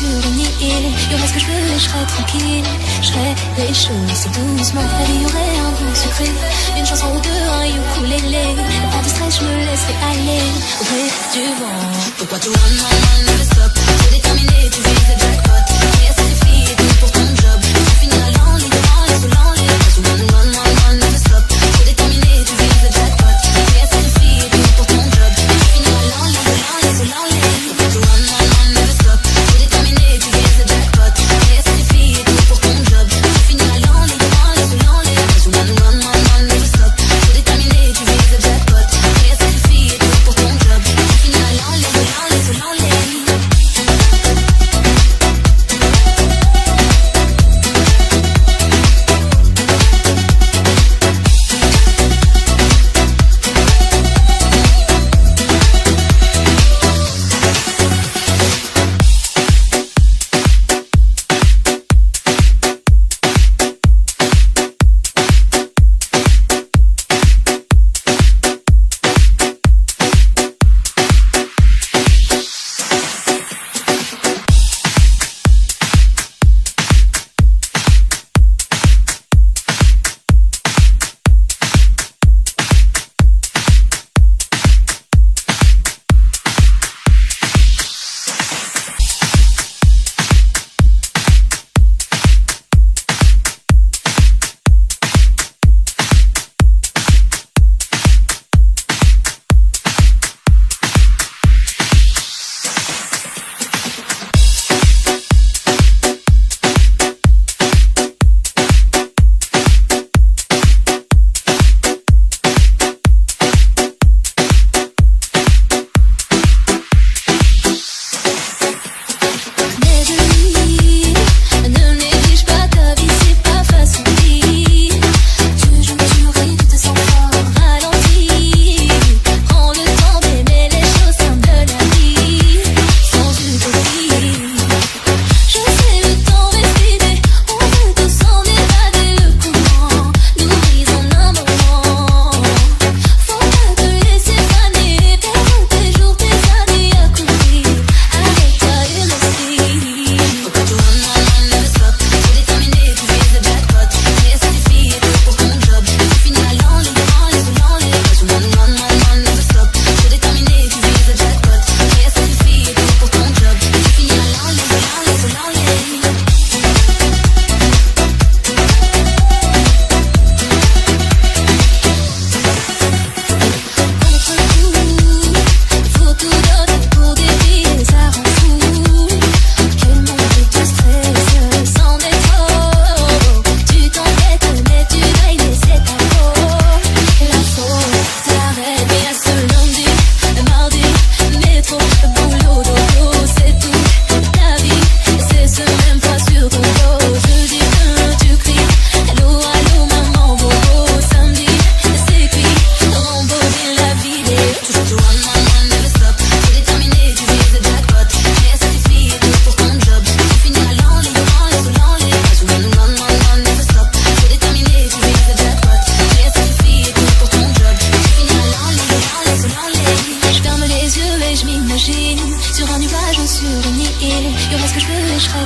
sur une île. Y'aurait ce que je veux et je serais tranquille. Je ferais les choses doucement. La vie aurait un goût sucré. Une chanson ou deux, un ukulélé. Pas de stress, je me laisserai aller au gré du vent. Pourquoi tu run, never stop? T'es déterminé, tu vises le jackpot. Et à ces filles et tout pour ton job. Tu finiras l'enlit devant les soulants. Pourquoi tu run, never stop? T'es déterminé, tu vises le jackpot. Et à ces filles et tout pour ton job. Tu finiras l'enlit devant les soulants. Pourquoi tu run, never stop? T'es déterminé, tu vises le jackpot. Et à ces filles et tout pour ton job. Tu finiras l'enlit devant les soulants. Pourquoi tu run, never stop? T'es déterminé, tu vises le jackpot. Et à ces filles et tout pour ton job. Tu finiras l'enlit devant les soulants.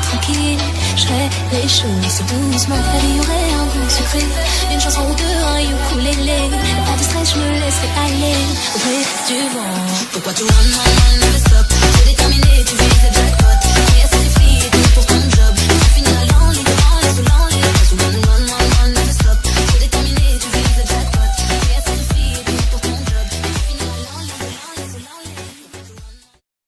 tranquille, je ferais les choses doucement. La vie aurait un goût sucré, une chanson ou deux, un ukulélé. Pas de stress, je me laisserai aller au gré du vent. Pourquoi tu run, never stop? T'es déterminé, tu